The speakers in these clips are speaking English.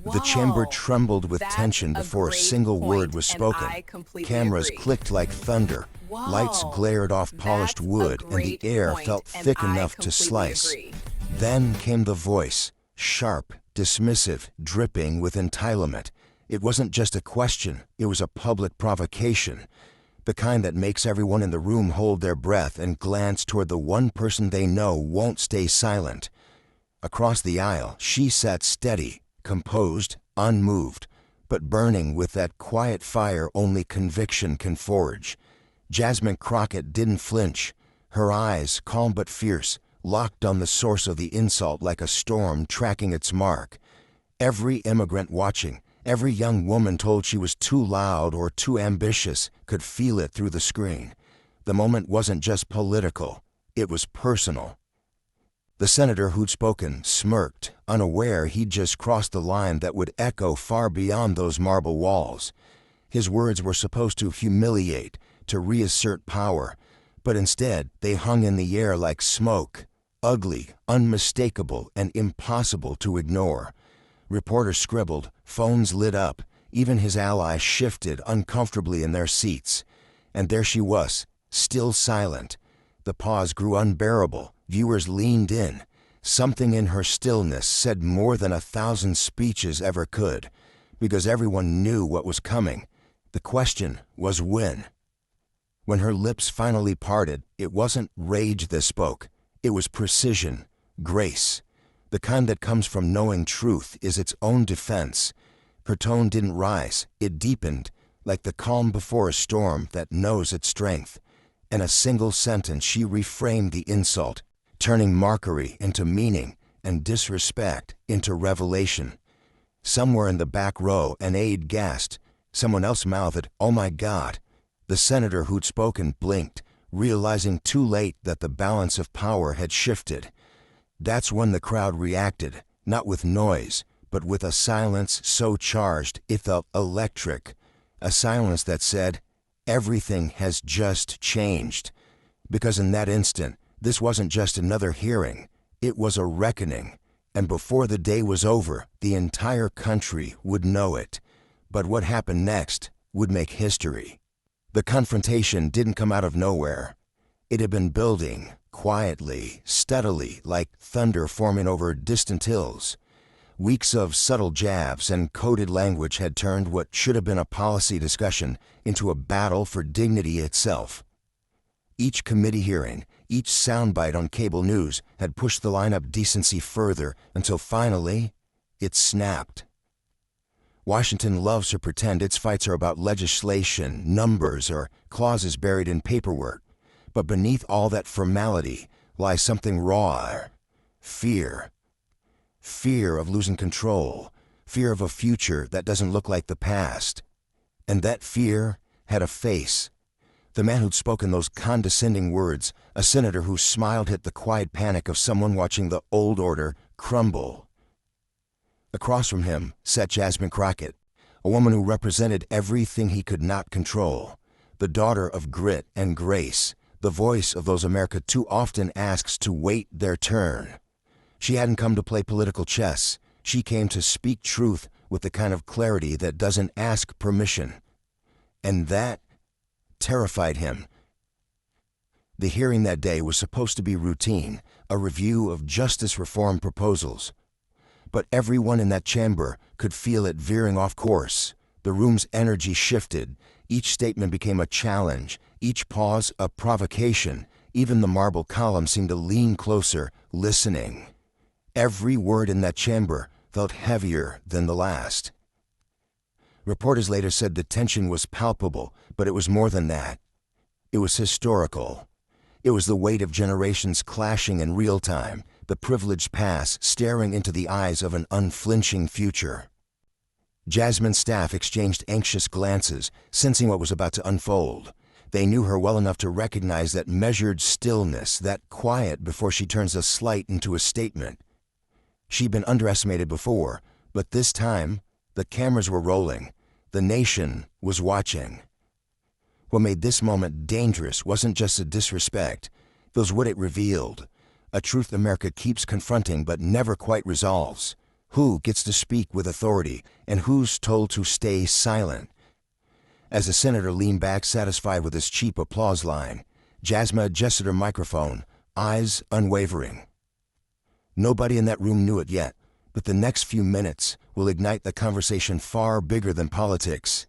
The chamber Whoa, trembled with that's tension a before a great single word point, was and spoken. I completely Cameras agree. clicked like thunder. Lights Whoa, glared off polished that's a wood, and the great air point, felt and thick I enough to completely slice. agree. Then came the voice, sharp, dismissive, dripping with entitlement. It wasn't just a question, it was a public provocation. The kind that makes everyone in the room hold their breath and glance toward the one person they know won't stay silent. Across the aisle, she sat steady, composed, unmoved, but burning with that quiet fire only conviction can forge. Jasmine Crockett didn't flinch, her eyes, calm but fierce, locked on the source of the insult like a storm tracking its mark. Every immigrant watching, every young woman told she was too loud or too ambitious, could feel it through the screen. The moment wasn't just political, it was personal. The senator who'd spoken smirked, unaware he'd just crossed the line that would echo far beyond those marble walls. His words were supposed to humiliate, to reassert power, but instead they hung in the air like smoke, ugly, unmistakable, and impossible to ignore. Reporters scribbled, phones lit up, even his allies shifted uncomfortably in their seats. And there she was, still silent. The pause grew unbearable. Viewers leaned in. Something in her stillness said more than 1,000 speeches ever could, because everyone knew what was coming. The question was when. When her lips finally parted, it wasn't rage that spoke. It was precision, grace. The kind that comes from knowing truth is its own defense. Her tone didn't rise, it deepened, like the calm before a storm that knows its strength. In a single sentence she reframed the insult, turning mockery into meaning and disrespect into revelation. Somewhere in the back row an aide gasped. Someone else mouthed, "Oh my God." The senator who'd spoken blinked, realizing too late that the balance of power had shifted. That's when the crowd reacted, not with noise, but with a silence so charged it felt electric. A silence that said, "Everything has just changed." Because in that instant, this wasn't just another hearing, it was a reckoning. And before the day was over, the entire country would know it. But what happened next would make history. The confrontation didn't come out of nowhere. It had been building, quietly, steadily, like thunder forming over distant hills. Weeks of subtle jabs and coded language had turned what should have been a policy discussion into a battle for dignity itself. Each committee hearing, each soundbite on cable news had pushed the line of decency further until finally, it snapped. Washington loves to pretend its fights are about legislation, numbers, or clauses buried in paperwork. But beneath all that formality lies something raw. Fear. Fear of losing control. Fear of a future that doesn't look like the past. And that fear had a face. The man who'd spoken those condescending words, a senator whose smile hit the quiet panic of someone watching the old order crumble. Across from him sat Jasmine Crockett, a woman who represented everything he could not control. The daughter of grit and grace, the voice of those America too often asks to wait their turn. She hadn't come to play political chess. She came to speak truth with the kind of clarity that doesn't ask permission. And that terrified him. The hearing that day was supposed to be routine, a review of justice reform proposals. But everyone in that chamber could feel it veering off course. The room's energy shifted. Each statement became a challenge, each pause a provocation. Even the marble column seemed to lean closer, listening. Every word in that chamber felt heavier than the last. Reporters later said the tension was palpable, but it was more than that. It was historical. It was the weight of generations clashing in real time, the privileged past staring into the eyes of an unflinching future. Jasmine's staff exchanged anxious glances, sensing what was about to unfold. They knew her well enough to recognize that measured stillness, that quiet before she turns a slight into a statement. She'd been underestimated before, but this time, the cameras were rolling. The nation was watching. What made this moment dangerous wasn't just a disrespect. It was what it revealed. A truth America keeps confronting but never quite resolves. Who gets to speak with authority, and who's told to stay silent? As the senator leaned back, satisfied with his cheap applause line, Jasmine adjusted her microphone, eyes unwavering. Nobody in that room knew it yet, but the next few minutes will ignite the conversation far bigger than politics.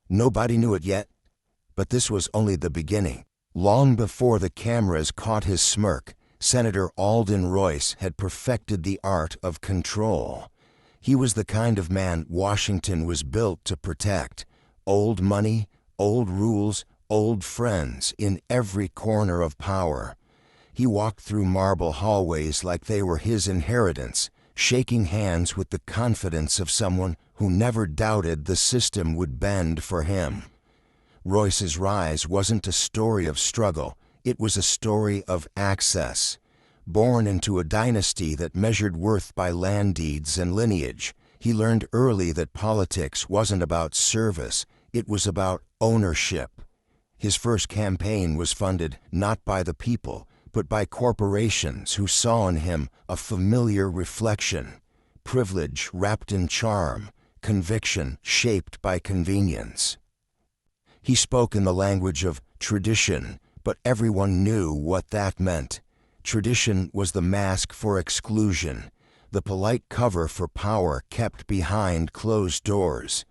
Nobody knew it yet, but this was only the beginning. Long before the cameras caught his smirk, Senator Alden Royce had perfected the art of control. He was the kind of man Washington was built to protect. Old money, old rules, old friends in every corner of power. He walked through marble hallways like they were his inheritance, shaking hands with the confidence of someone who never doubted the system would bend for him. Royce's rise wasn't a story of struggle, it was a story of access. Born into a dynasty that measured worth by land deeds and lineage, he learned early that politics wasn't about service, it was about ownership. His first campaign was funded not by the people, but by corporations who saw in him a familiar reflection, privilege wrapped in charm, conviction shaped by convenience. He spoke in the language of tradition, but everyone knew what that meant. Tradition was the mask for exclusion, the polite cover for power kept behind closed doors.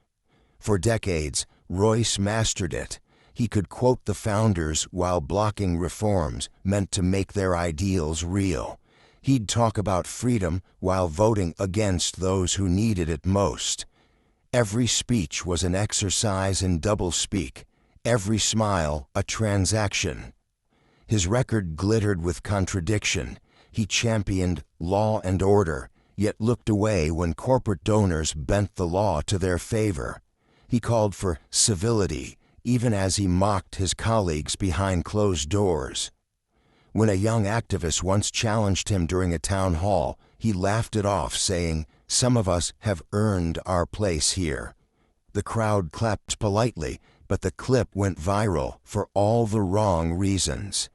For decades, Royce mastered it. He could quote the founders while blocking reforms meant to make their ideals real. He'd talk about freedom while voting against those who needed it most. Every speech was an exercise in doublespeak, every smile a transaction. His record glittered with contradiction. He championed law and order, yet looked away when corporate donors bent the law to their favor. He called for civility, even as he mocked his colleagues behind closed doors. When a young activist once challenged him during a town hall, he laughed it off, saying, "Some of us have earned our place here." The crowd clapped politely, but the clip went viral for all the wrong reasons.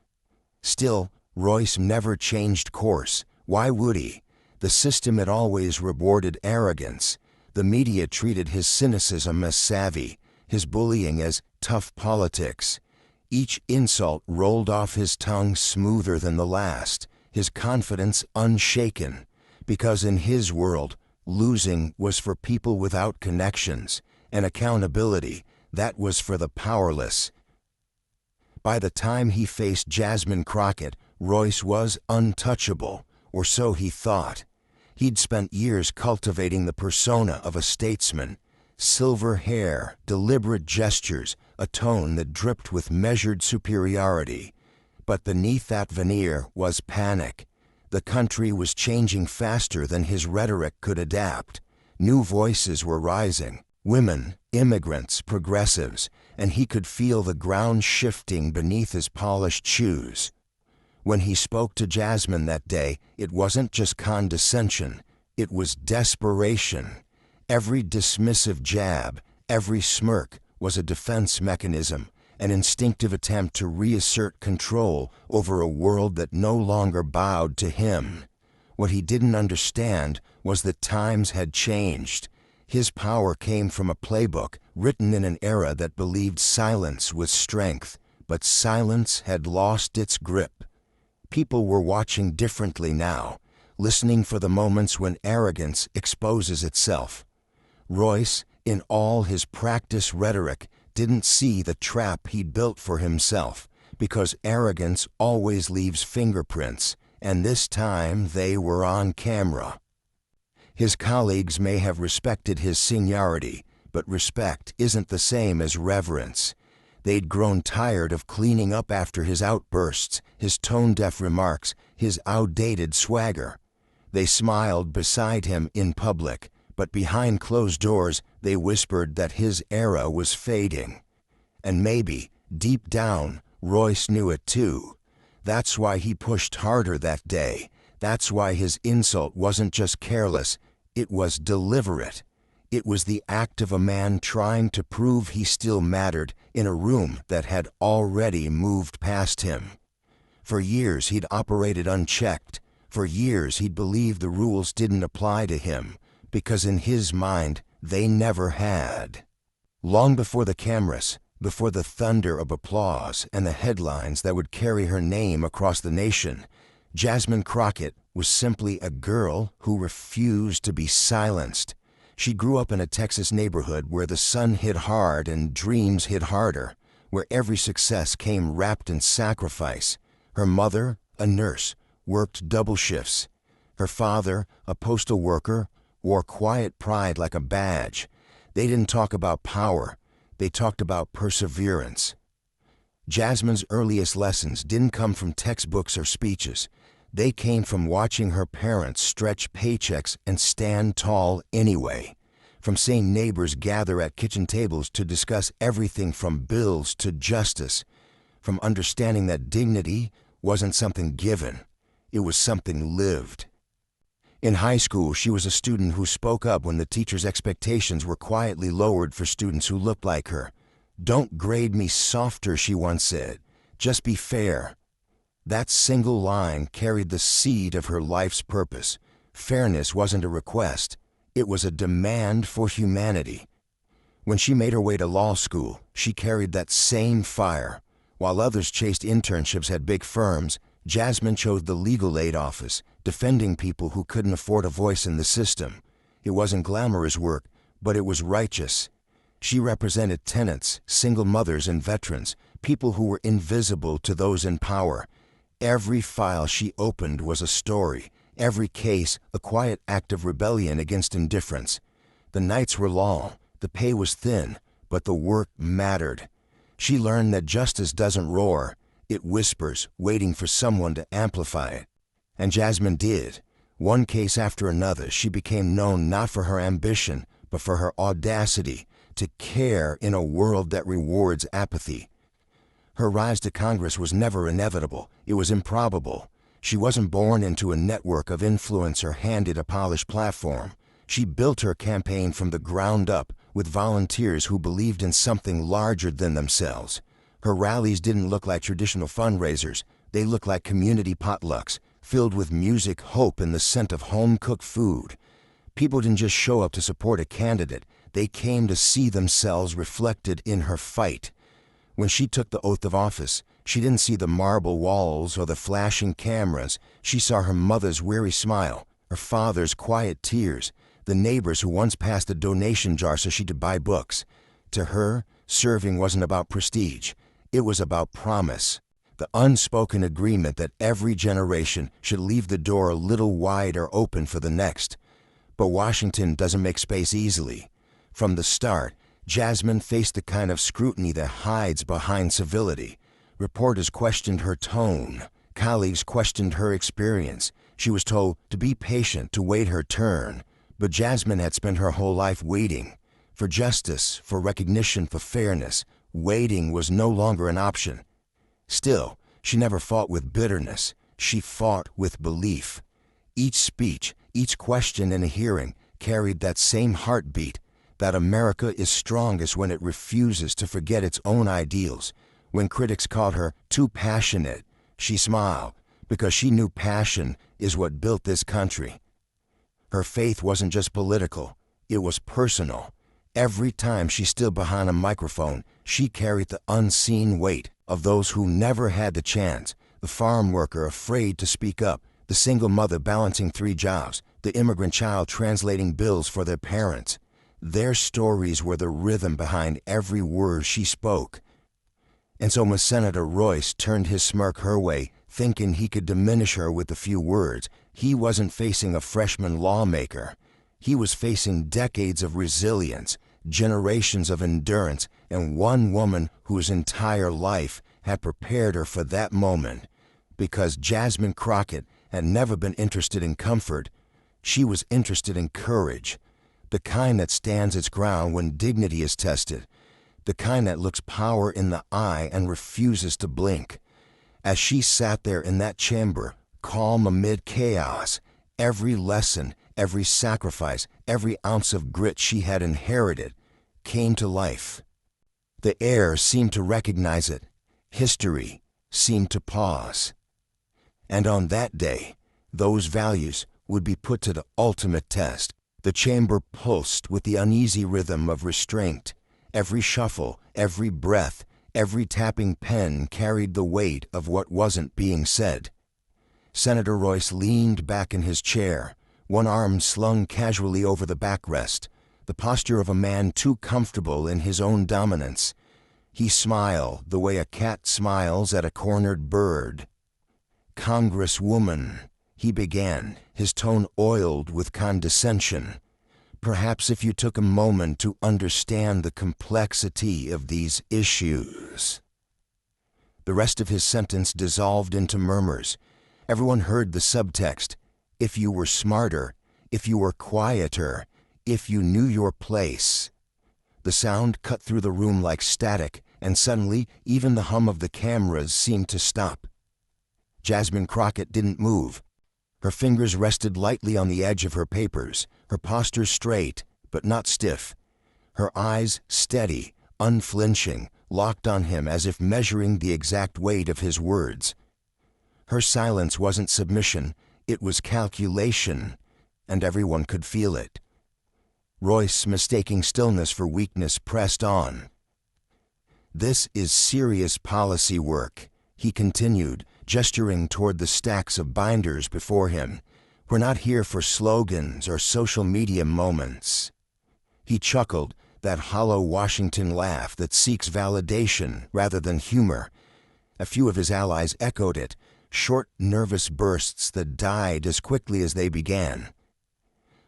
Still, Royce never changed course. Why would he? The system had always rewarded arrogance. The media treated his cynicism as savvy, his bullying as tough politics. Each insult rolled off his tongue smoother than the last, his confidence unshaken, because in his world, losing was for people without connections, and accountability, that was for the powerless. By the time he faced Jasmine Crockett, Royce was untouchable, or so he thought. He'd spent years cultivating the persona of a statesman. Silver hair, deliberate gestures, a tone that dripped with measured superiority. But beneath that veneer was panic. The country was changing faster than his rhetoric could adapt. New voices were rising, women, immigrants, progressives, and he could feel the ground shifting beneath his polished shoes. When he spoke to Jasmine that day, it wasn't just condescension, it was desperation. Every dismissive jab, every smirk was a defense mechanism, an instinctive attempt to reassert control over a world that no longer bowed to him. What he didn't understand was that times had changed. His power came from a playbook written in an era that believed silence was strength, but silence had lost its grip. People were watching differently now, listening for the moments when arrogance exposes itself. Royce, in all his practiced rhetoric, didn't see the trap he'd built for himself, because arrogance always leaves fingerprints, and this time they were on camera. His colleagues may have respected his seniority, but respect isn't the same as reverence. They'd grown tired of cleaning up after his outbursts, his tone-deaf remarks, his outdated swagger. They smiled beside him in public, but behind closed doors they whispered that his era was fading. And maybe, deep down, Royce knew it too. That's why he pushed harder that day. That's why his insult wasn't just careless, it was deliberate. It was the act of a man trying to prove he still mattered in a room that had already moved past him. For years he'd operated unchecked, For years he'd believed the rules didn't apply to him, because in his mind, they never had. Long before the cameras, before the thunder of applause and the headlines that would carry her name across the nation, Jasmine Crockett was simply a girl who refused to be silenced. She grew up in a Texas neighborhood where the sun hit hard and dreams hit harder, where every success came wrapped in sacrifice. Her mother, a nurse, worked double shifts. Her father, a postal worker, wore quiet pride like a badge. They didn't talk about power. They talked about perseverance. Jasmine's earliest lessons didn't come from textbooks or speeches. They came from watching her parents stretch paychecks and stand tall anyway, from seeing neighbors gather at kitchen tables to discuss everything from bills to justice, from understanding that dignity wasn't something given, it was something lived. In high school, she was a student who spoke up when the teacher's expectations were quietly lowered for students who looked like her. "Don't grade me softer," she once said. "Just be fair." That single line carried the seed of her life's purpose. Fairness wasn't a request. It was a demand for humanity. When she made her way to law school, she carried that same fire. While others chased internships at big firms, Jasmine chose the legal aid office, defending people who couldn't afford a voice in the system. It wasn't glamorous work, but it was righteous. She represented tenants, single mothers, and veterans, people who were invisible to those in power. Every file she opened was a story, every case a quiet act of rebellion against indifference. The nights were long, the pay was thin, but the work mattered. She learned that justice doesn't roar, it whispers, waiting for someone to amplify it. And Jasmine did. One case after another, she became known not for her ambition, but for her audacity to care in a world that rewards apathy. Her rise to Congress was never inevitable, it was improbable. She wasn't born into a network of influence or handed a polished platform. She built her campaign from the ground up with volunteers who believed in something larger than themselves. Her rallies didn't look like traditional fundraisers, they looked like community potlucks, filled with music, hope, and the scent of home-cooked food. People didn't just show up to support a candidate, they came to see themselves reflected in her fight. When she took the oath of office, she didn't see the marble walls or the flashing cameras. She saw her mother's weary smile, her father's quiet tears, the neighbors who once passed a donation jar so she could buy books. To her, serving wasn't about prestige. It was about promise, the unspoken agreement that every generation should leave the door a little wider open for the next. But Washington doesn't make space easily. From the start, Jasmine faced the kind of scrutiny that hides behind civility. Reporters questioned her tone. Colleagues questioned her experience. She was told to be patient, to wait her turn. But Jasmine had spent her whole life waiting. For justice, for recognition, for fairness. Waiting was no longer an option. Still, she never fought with bitterness. She fought with belief. Each speech, each question in a hearing carried that same heartbeat, that America is strongest when it refuses to forget its own ideals. When critics called her too passionate, she smiled, because she knew passion is what built this country. Her faith wasn't just political, it was personal. Every time she stood behind a microphone, she carried the unseen weight of those who never had the chance, the farm worker afraid to speak up, the single mother balancing 3 jobs, the immigrant child translating bills for their parents. Their stories were the rhythm behind every word she spoke. And so when Senator Royce turned his smirk her way, thinking he could diminish her with a few words, he wasn't facing a freshman lawmaker. He was facing decades of resilience, generations of endurance, and one woman whose entire life had prepared her for that moment. Because Jasmine Crockett had never been interested in comfort, she was interested in courage, the kind that stands its ground when dignity is tested, the kind that looks power in the eye and refuses to blink. As she sat there in that chamber, calm amid chaos, every lesson, every sacrifice, every ounce of grit she had inherited came to life. The air seemed to recognize it. History seemed to pause. And on that day, Those values would be put to the ultimate test. The chamber pulsed with the uneasy rhythm of restraint. Every shuffle, every breath, every tapping pen carried the weight of what wasn't being said. Senator Royce leaned back in his chair, one arm slung casually over the backrest, the posture of a man too comfortable in his own dominance. He smiled the way a cat smiles at a cornered bird. "Congresswoman," he began, his tone oiled with condescension, "perhaps if you took a moment to understand the complexity of these issues." The rest of his sentence dissolved into murmurs. Everyone heard the subtext: if you were smarter, if you were quieter, if you knew your place. The sound cut through the room like static, and suddenly even the hum of the cameras seemed to stop. Jasmine Crockett didn't move. Her fingers rested lightly on the edge of her papers, her posture straight, but not stiff. Her eyes steady, unflinching, locked on him as if measuring the exact weight of his words. Her silence wasn't submission, it was calculation, and everyone could feel it. Royce, mistaking stillness for weakness, pressed on. "This is serious policy work," he continued, gesturing toward the stacks of binders before him. "We're not here for slogans or social media moments." He chuckled, that hollow Washington laugh that seeks validation rather than humor. A few of his allies echoed it, short, nervous bursts that died as quickly as they began.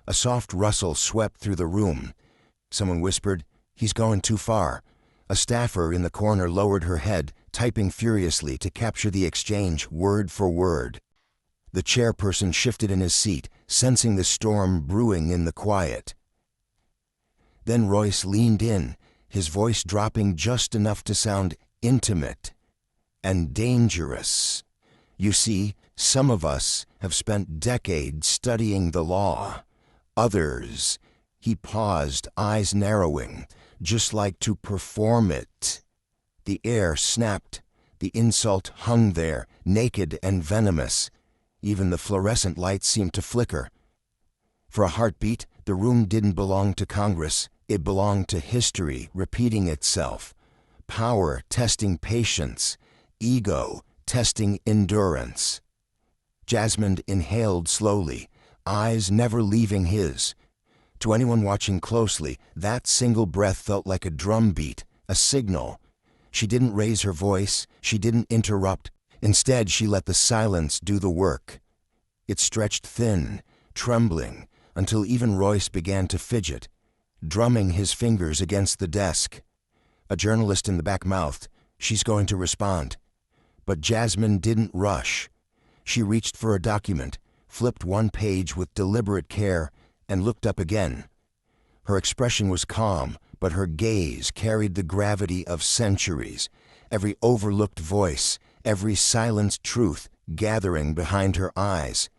A soft rustle swept through the room. Someone whispered, "He's going too far." A staffer in the corner lowered her head, typing furiously to capture the exchange word for word. The chairperson shifted in his seat, sensing the storm brewing in the quiet. Then Royce leaned in, his voice dropping just enough to sound intimate and dangerous. "You see, some of us have spent decades studying the law. Others," he paused, eyes narrowing, "just like to perform it." The air snapped. The insult hung there, naked and venomous. Even the fluorescent lights seemed to flicker. For a heartbeat, the room didn't belong to Congress. It belonged to history repeating itself. Power testing patience. Ego testing endurance. Jasmine inhaled slowly, eyes never leaving his. To anyone watching closely, that single breath felt like a drumbeat, a signal. She didn't raise her voice, she didn't interrupt. Instead, she let the silence do the work. It stretched thin, trembling, until even Royce began to fidget, drumming his fingers against the desk. A journalist in the back mouthed, "She's going to respond." But Jasmine didn't rush. She reached for a document, flipped one page with deliberate care, and looked up again. Her expression was calm, but her gaze carried the gravity of centuries, every overlooked voice, every silenced truth gathering behind her eyes.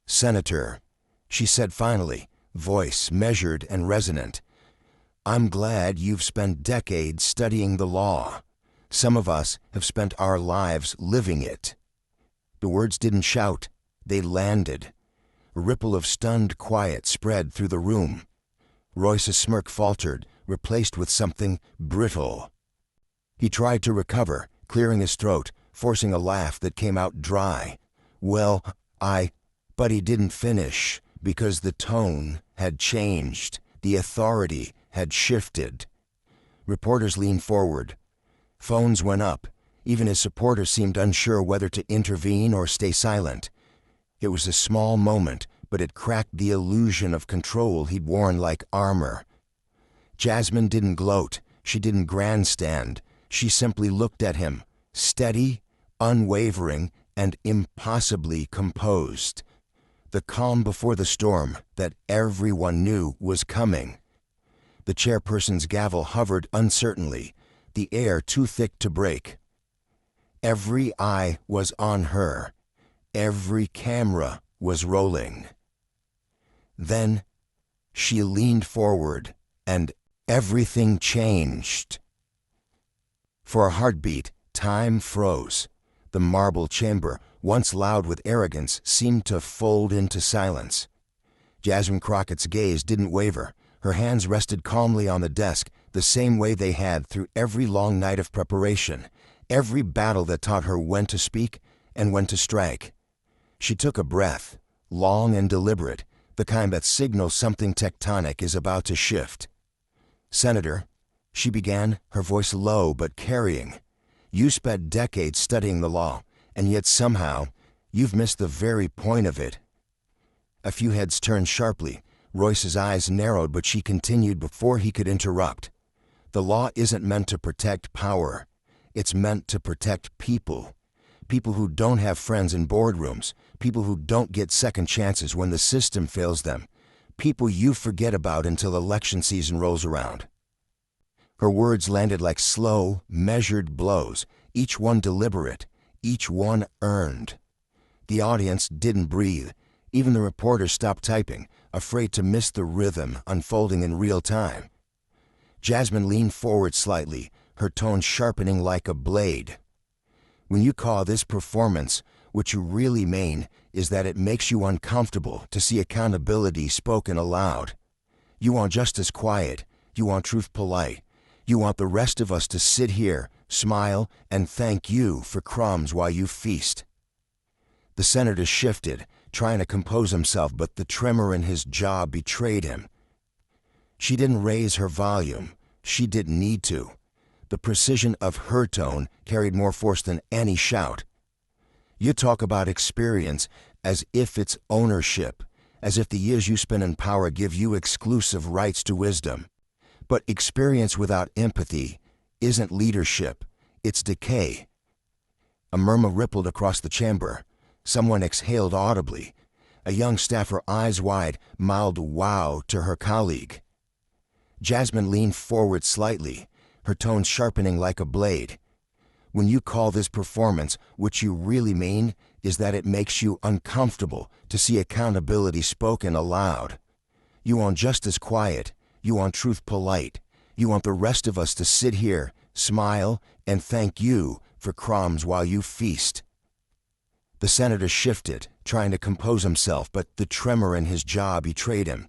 "Senator," she said finally, voice measured and resonant, "I'm glad you've spent decades studying the law. Some of us have spent our lives living it." The words didn't shout, they landed. A ripple of stunned quiet spread through the room. Royce's smirk faltered, replaced with something brittle. He tried to recover, clearing his throat, forcing a laugh that came out dry. "Well, But he didn't finish, because the tone had changed, the authority had shifted. Reporters leaned forward. Phones went up. Even his supporters seemed unsure whether to intervene or stay silent. It was a small moment, but it cracked the illusion of control he'd worn like armor. Jasmine didn't gloat. She didn't grandstand. She simply looked at him, steady, unwavering, and impossibly composed. The calm before the storm that everyone knew was coming. The chairperson's gavel hovered uncertainly, the air too thick to break. Every eye was on her. Every camera was rolling. Then she leaned forward, and everything changed. For a heartbeat, time froze. The marble chamber, once loud with arrogance, seemed to fold into silence. Jasmine Crockett's gaze didn't waver. Her hands rested calmly on the desk, the same way they had through every long night of preparation, every battle that taught her when to speak and when to strike. She took a breath, long and deliberate, the kind that signals something tectonic is about to shift. "Senator," she began, her voice low but carrying, "you spent decades studying the law, and yet somehow you've missed the very point of it." A few heads turned sharply. Royce's eyes narrowed, but she continued before he could interrupt. "The law isn't meant to protect power. It's meant to protect people. People who don't have friends in boardrooms, people who don't get second chances when the system fails them, people you forget about until election season rolls around." Her words landed like slow, measured blows, each one deliberate, each one earned. The audience didn't breathe. Even the reporters stopped typing, afraid to miss the rhythm unfolding in real time. Jasmine leaned forward slightly, her tone sharpening like a blade. "When you call this performance, what you really mean is that it makes you uncomfortable to see accountability spoken aloud. You want justice quiet, you want truth polite, you want the rest of us to sit here, smile, and thank you for crumbs while you feast." The senator shifted, trying to compose himself, but the tremor in his jaw betrayed him. She didn't raise her volume. She didn't need to. The precision of her tone carried more force than any shout. "You talk about experience as if it's ownership, as if the years you spend in power give you exclusive rights to wisdom. But experience without empathy isn't leadership, it's decay." A murmur rippled across the chamber. Someone exhaled audibly. A young staffer, eyes wide, mouthed "wow" to her colleague. Jasmine leaned forward slightly, her tone sharpening like a blade. "When you call this performance, what you really mean is that it makes you uncomfortable to see accountability spoken aloud. You want justice quiet, you want truth polite, you want the rest of us to sit here, smile, and thank you for crumbs while you feast." The senator shifted, trying to compose himself, but the tremor in his jaw betrayed him.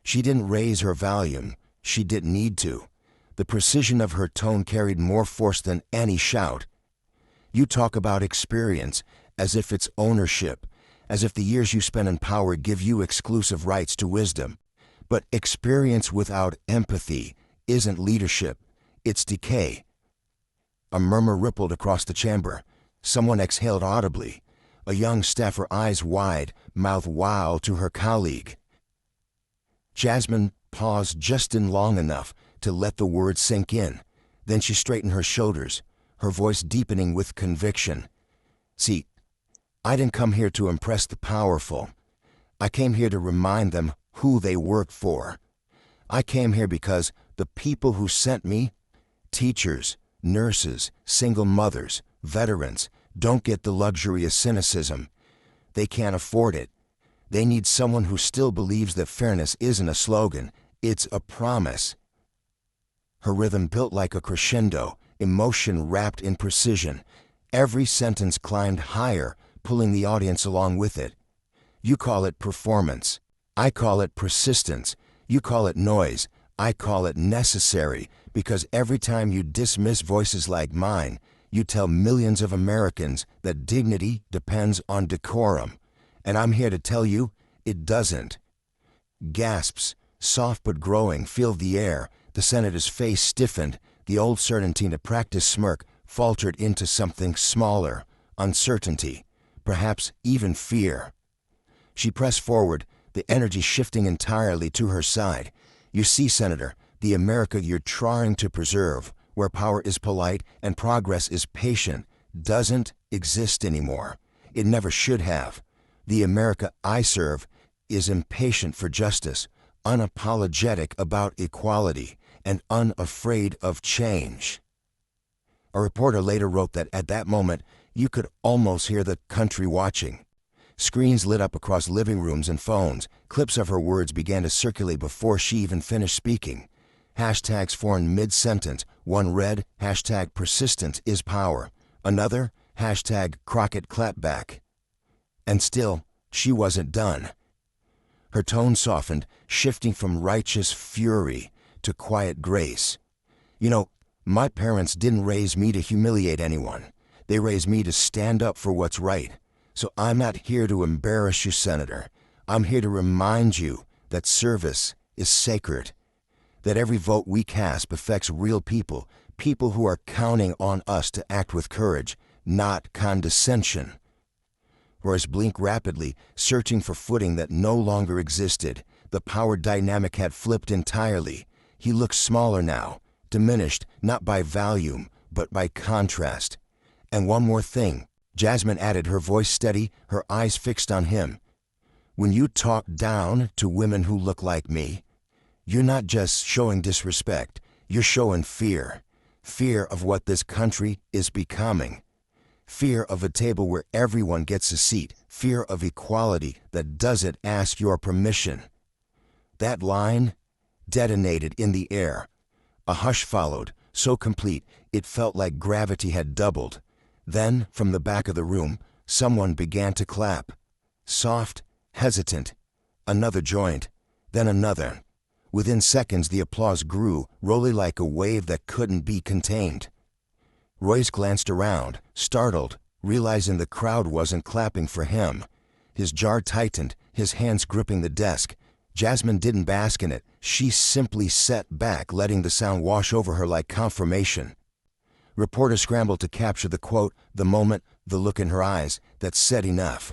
She didn't raise her volume. She didn't need to. The precision of her tone carried more force than any shout. "You talk about experience as if it's ownership, as if the years you spend in power give you exclusive rights to wisdom. But experience without empathy isn't leadership, it's decay." A murmur rippled across the chamber. Someone exhaled audibly. A young staffer, eyes wide, mouthed "wow" to her colleague. Jasmine paused just long enough to let the words sink in. Then she straightened her shoulders, her voice deepening with conviction. "See, I didn't come here to impress the powerful. I came here to remind them who they work for. I came here because the people who sent me, teachers, nurses, single mothers, veterans, don't get the luxury of cynicism. They can't afford it. They need someone who still believes that fairness isn't a slogan, it's a promise." Her rhythm built like a crescendo, emotion wrapped in precision. Every sentence climbed higher, pulling the audience along with it. "You call it performance. I call it persistence. You call it noise. I call it necessary, because every time you dismiss voices like mine, you tell millions of Americans that dignity depends on decorum. And I'm here to tell you, it doesn't." Gasps, soft but growing, filled the air. The senator's face stiffened. The old certainty to practice smirk faltered into something smaller, uncertainty, perhaps even fear. She pressed forward, the energy shifting entirely to her side. "You see, Senator, the America you're trying to preserve, where power is polite and progress is patient, doesn't exist anymore. It never should have. The America I serve is impatient for justice, unapologetic about equality, and unafraid of change." A reporter later wrote that at that moment, you could almost hear the country watching. Screens lit up across living rooms and phones. Clips of her words began to circulate before she even finished speaking. Hashtags formed mid-sentence. One read, "Hashtag persistence is power." Another, #Crockett clapback. And still, she wasn't done. Her tone softened, shifting from righteous fury to quiet grace. You know, my parents didn't raise me to humiliate anyone. They raised me to stand up for what's right. So I'm not here to embarrass you, Senator. I'm here to remind you that service is sacred, that every vote we cast affects real people, people who are counting on us to act with courage, not condescension. Royce blinked rapidly, searching for footing that no longer existed. The power dynamic had flipped entirely. He looked smaller now, diminished not by volume, but by contrast. And one more thing, Jasmine added, her voice steady, her eyes fixed on him. When you talk down to women who look like me, you're not just showing disrespect, you're showing fear. Fear of what this country is becoming. Fear of a table where everyone gets a seat. Fear of equality that doesn't ask your permission. That line detonated in the air. A hush followed, so complete it felt like gravity had doubled. Then, from the back of the room, someone began to clap. Soft, hesitant. Another joined, then another. Within seconds the applause grew, rolling like a wave that couldn't be contained. Royce glanced around, startled, realizing the crowd wasn't clapping for him. His jaw tightened, his hands gripping the desk. Jasmine didn't bask in it. She simply sat back, letting the sound wash over her like confirmation. Reporters scrambled to capture the quote, the moment, the look in her eyes that said enough.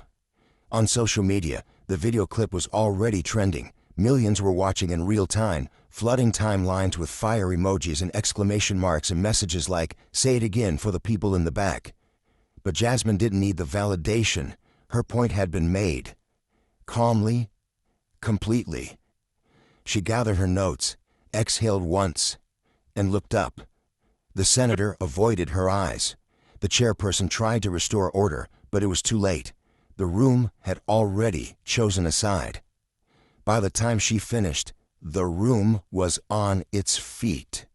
On social media, the video clip was already trending. Millions were watching in real time, flooding timelines with fire emojis and exclamation marks and messages like, "Say it again for the people in the back." But Jasmine didn't need the validation. Her point had been made. Calmly, completely. She gathered her notes, exhaled once, and looked up. The senator avoided her eyes. The chairperson tried to restore order, but it was too late. The room had already chosen a side. By the time she finished, the room was on its feet.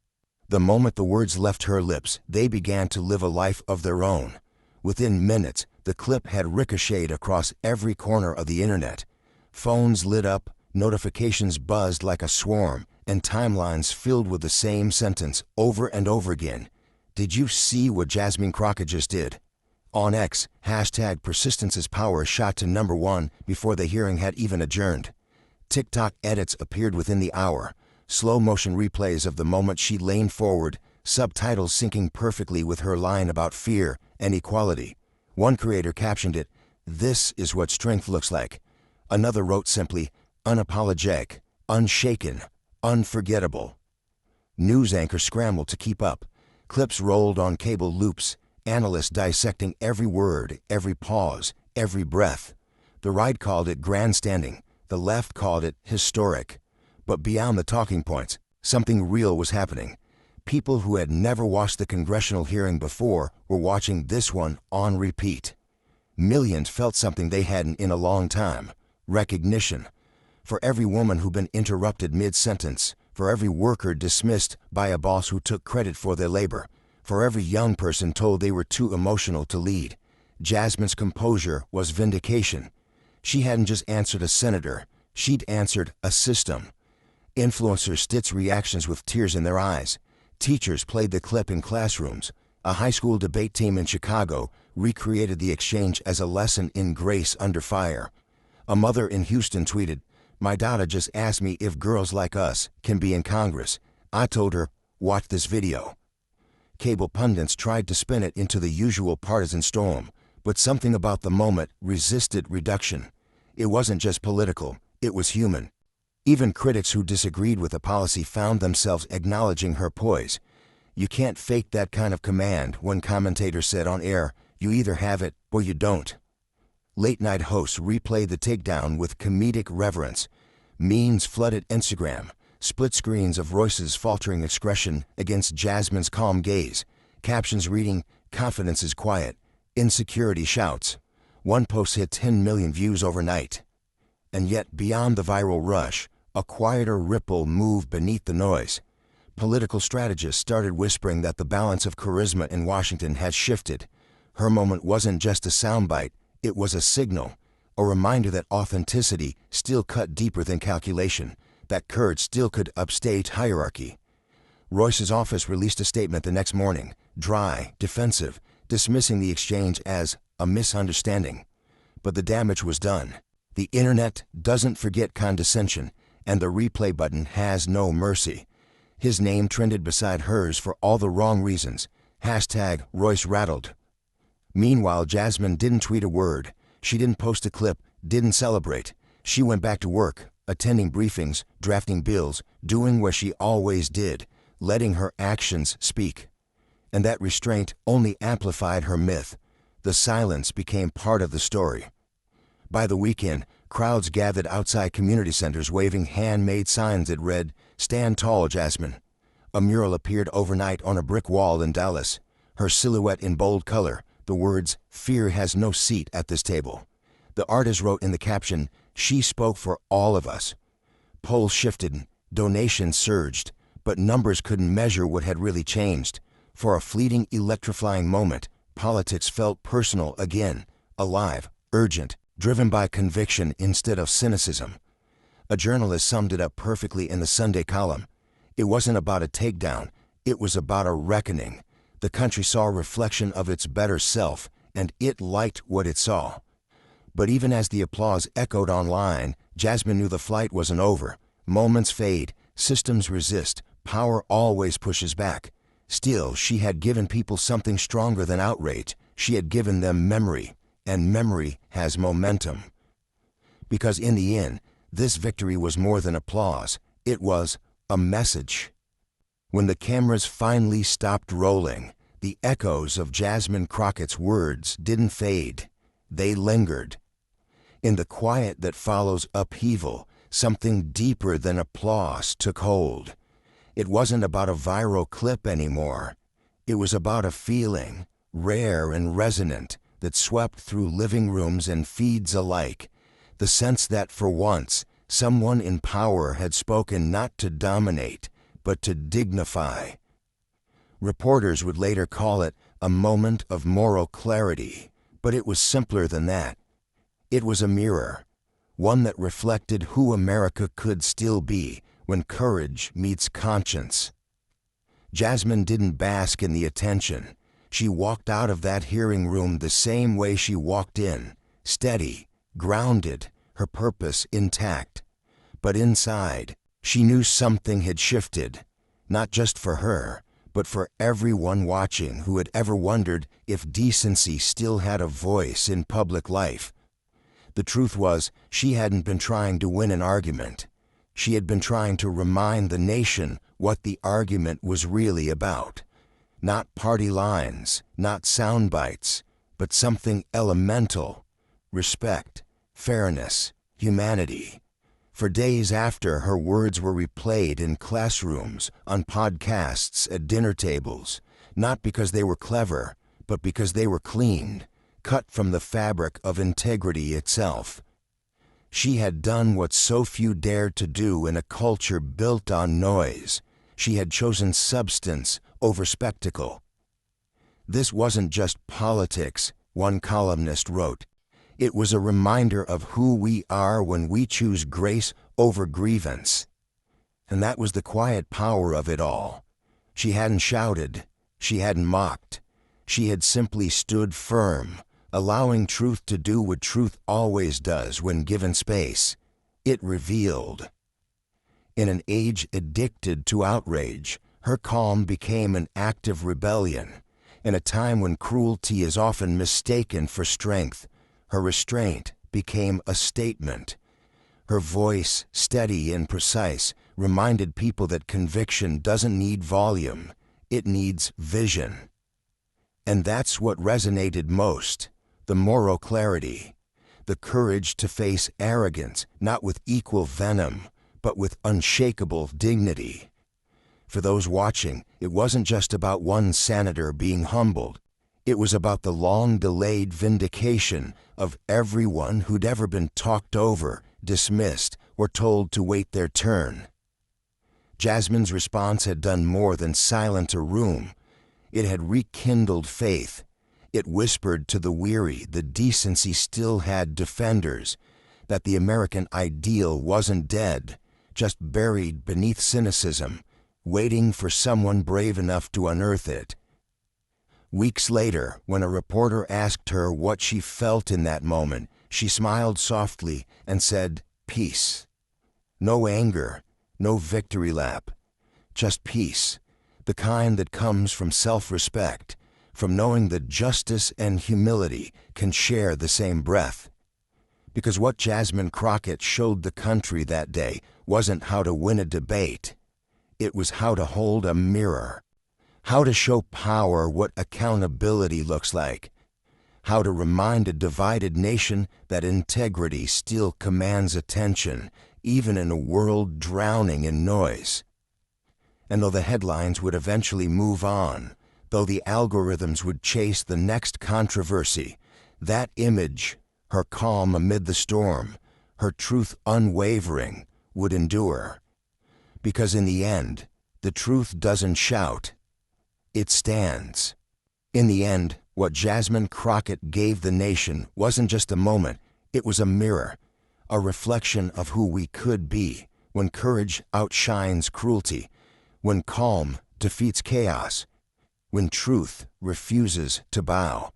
The moment the words left her lips, they began to live a life of their own. Within minutes, the clip had ricocheted across every corner of the internet. Phones lit up, notifications buzzed like a swarm, and timelines filled with the same sentence over and over again. Did you see what Jasmine Crockett just did? On X, #Persistence is Power shot to #1 before the hearing had even adjourned. TikTok edits appeared within the hour, slow-motion replays of the moment she leaned forward, subtitles syncing perfectly with her line about fear and equality. One creator captioned it, "This is what strength looks like." Another wrote simply, "Unapologetic, unshaken, unforgettable." News anchors scrambled to keep up. Clips rolled on cable loops, analysts dissecting every word, every pause, every breath. The right called it grandstanding. The left called it historic. But beyond the talking points, something real was happening. People who had never watched the congressional hearing before were watching this one on repeat. Millions felt something they hadn't in a long time. Recognition. For every woman who'd been interrupted mid-sentence, for every worker dismissed by a boss who took credit for their labor, for every young person told they were too emotional to lead, Jasmine's composure was vindication. She hadn't just answered a senator, she'd answered a system. Influencers stitched reactions with tears in their eyes. Teachers played the clip in classrooms. A high school debate team in Chicago recreated the exchange as a lesson in grace under fire. A mother in Houston tweeted, "My daughter just asked me if girls like us can be in Congress. I told her, watch this video." Cable pundits tried to spin it into the usual partisan storm, but something about the moment resisted reduction. It wasn't just political, it was human. Even critics who disagreed with the policy found themselves acknowledging her poise. You can't fake that kind of command, one commentator said on air. You either have it or you don't. Late-night hosts replayed the takedown with comedic reverence. Memes flooded Instagram, split screens of Royce's faltering expression against Jasmine's calm gaze, captions reading, "Confidence is quiet, insecurity shouts." One post hit 10 million views overnight. And yet, beyond the viral rush, a quieter ripple moved beneath the noise. Political strategists started whispering that the balance of charisma in Washington had shifted. Her moment wasn't just a soundbite, it was a signal, a reminder that authenticity still cut deeper than calculation, that courage still could upstage hierarchy. Royce's office released a statement the next morning, dry, defensive, dismissing the exchange as a misunderstanding. But the damage was done. The internet doesn't forget condescension, and the replay button has no mercy. His name trended beside hers for all the wrong reasons. Hashtag Royce rattled. Meanwhile, Jasmine didn't tweet a word. She didn't post a clip, didn't celebrate. She went back to work, attending briefings, drafting bills, doing what she always did, letting her actions speak. And that restraint only amplified her myth. The silence became part of the story. By the weekend, crowds gathered outside community centers waving handmade signs that read, "Stand tall, Jasmine." A mural appeared overnight on a brick wall in Dallas, her silhouette in bold color, the words, "Fear has no seat at this table." The artist wrote in the caption, "She spoke for all of us." Polls shifted, donations surged, but numbers couldn't measure what had really changed. For a fleeting, electrifying moment, politics felt personal again, alive, urgent, driven by conviction instead of cynicism. A journalist summed it up perfectly in the Sunday column. It wasn't about a takedown, it was about a reckoning. The country saw a reflection of its better self, and it liked what it saw. But even as the applause echoed online, Jasmine knew the flight wasn't over. Moments fade, systems resist, power always pushes back. Still, she had given people something stronger than outrage. She had given them memory, and memory has momentum. Because in the end, this victory was more than applause. It was a message. When the cameras finally stopped rolling, the echoes of Jasmine Crockett's words didn't fade. They lingered. In the quiet that follows upheaval, something deeper than applause took hold. It wasn't about a viral clip anymore. It was about a feeling, rare and resonant, that swept through living rooms and feeds alike. The sense that for once, someone in power had spoken not to dominate, but to dignify. Reporters would later call it a moment of moral clarity, but it was simpler than that. It was a mirror, one that reflected who America could still be when courage meets conscience. Jasmine didn't bask in the attention. She walked out of that hearing room the same way she walked in, steady, grounded, her purpose intact. But inside, she knew something had shifted, not just for her, but for everyone watching who had ever wondered if decency still had a voice in public life. The truth was, she hadn't been trying to win an argument. She had been trying to remind the nation what the argument was really about. Not party lines, not sound bites, but something elemental: respect, fairness, humanity. For days after, her words were replayed in classrooms, on podcasts, at dinner tables, not because they were clever, but because they were clean, cut from the fabric of integrity itself. She had done what so few dared to do in a culture built on noise. She had chosen substance over spectacle. This wasn't just politics, one columnist wrote. It was a reminder of who we are when we choose grace over grievance. And that was the quiet power of it all. She hadn't shouted. She hadn't mocked. She had simply stood firm, allowing truth to do what truth always does when given space. It revealed. In an age addicted to outrage, her calm became an act of rebellion. In a time when cruelty is often mistaken for strength, her restraint became a statement. Her voice, steady and precise, reminded people that conviction doesn't need volume, it needs vision. And that's what resonated most: the moral clarity, the courage to face arrogance, not with equal venom, but with unshakable dignity. For those watching, it wasn't just about one senator being humbled. It was about the long-delayed vindication of everyone who'd ever been talked over, dismissed, or told to wait their turn. Jasmine's response had done more than silence a room. It had rekindled faith. It whispered to the weary that decency still had defenders, that the American ideal wasn't dead, just buried beneath cynicism, waiting for someone brave enough to unearth it. Weeks later, when a reporter asked her what she felt in that moment, she smiled softly and said, "Peace." No anger, no victory lap, just peace, the kind that comes from self-respect, from knowing that justice and humility can share the same breath. Because what Jasmine Crockett showed the country that day wasn't how to win a debate. It was how to hold a mirror, how to show power what accountability looks like, how to remind a divided nation that integrity still commands attention, even in a world drowning in noise. And though the headlines would eventually move on, though the algorithms would chase the next controversy, that image, her calm amid the storm, her truth unwavering, would endure. Because in the end, the truth doesn't shout, it stands. In the end, what Jasmine Crockett gave the nation wasn't just a moment, it was a mirror, a reflection of who we could be when courage outshines cruelty, when calm defeats chaos, when truth refuses to bow.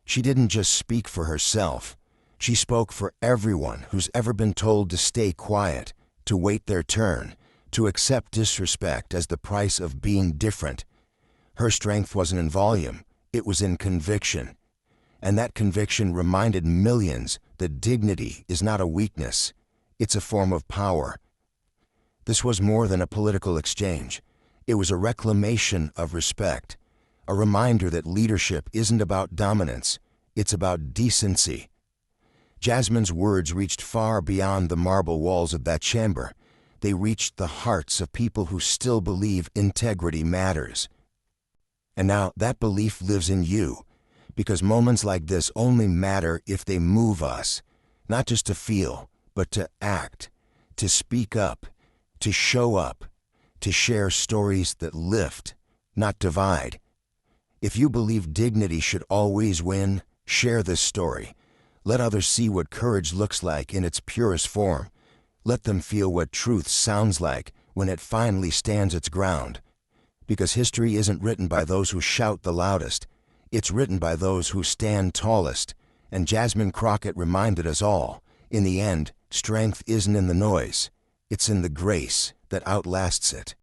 She didn't just speak for herself. She spoke for everyone who's ever been told to stay quiet, to wait their turn, to accept disrespect as the price of being different. Her strength wasn't in volume, it was in conviction. And that conviction reminded millions that dignity is not a weakness, it's a form of power. This was more than a political exchange. It was a reclamation of respect, a reminder that leadership isn't about dominance, it's about decency. Jasmine's words reached far beyond the marble walls of that chamber. They reached the hearts of people who still believe integrity matters. And now that belief lives in you, because moments like this only matter if they move us, not just to feel, but to act, to speak up, to show up, to share stories that lift, not divide. If you believe dignity should always win, share this story. Let others see what courage looks like in its purest form. Let them feel what truth sounds like when it finally stands its ground. Because history isn't written by those who shout the loudest. It's written by those who stand tallest. And Jasmine Crockett reminded us all, in the end, strength isn't in the noise. It's in the grace that outlasts it.